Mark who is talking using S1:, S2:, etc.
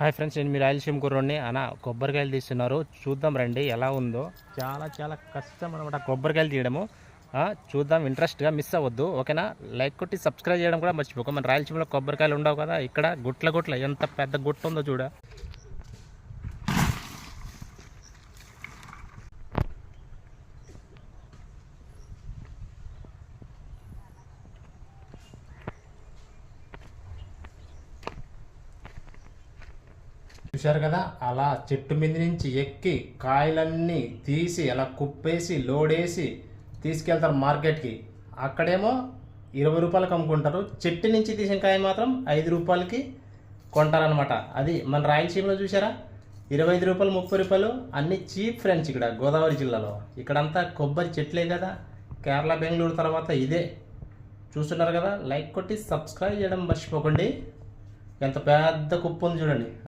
S1: Hi friends, నేను మీ రాయలసీమ కుర్రోడిని. కొబ్బరికాయలు తీస్తున్నారు, చూద్దాం రండి ఎలా ఉందో. చాలా కష్టం అనమాట కొబ్బరికాయలు తీయడము. చూద్దాం, ఇంట్రెస్ట్గా మిస్ అవ్వద్దు, ఓకేనా? లైక్ కొట్టి సబ్స్క్రైబ్ చేయడం కూడా మర్చిపోక. మన రాయలసీమలో కొబ్బరికాయలు ఉండవు కదా, ఇక్కడ గుట్ల ఎంత పెద్ద గుట్ట ఉందో చూడ. చూశారు కదా, అలా చెట్టు మీద నుంచి ఎక్కి కాయలన్నీ తీసి అలా కుప్పేసి లోడేసి తీసుకెళ్తారు మార్కెట్కి. అక్కడేమో 20 రూపాయలకు అమ్ముకుంటారు. చెట్టు నుంచి తీసిన కాయ మాత్రం 5 రూపాయలకి కొంటారనమాట. అది మన రాయలసీమలో చూసారా, 25 రూపాయలు 30 రూపాయలు అన్ని చీప్ ఫ్రెండ్స్. ఇక్కడ గోదావరి జిల్లాలో ఇక్కడంతా కొబ్బరి చెట్లే కదా. కేరళ బెంగళూరు తర్వాత ఇదే. చూస్తున్నారు కదా, లైక్ కొట్టి సబ్స్క్రైబ్ చేయడం మర్చిపోకండి. ఎంత పెద్ద కుప్ప ఉంది చూడండి.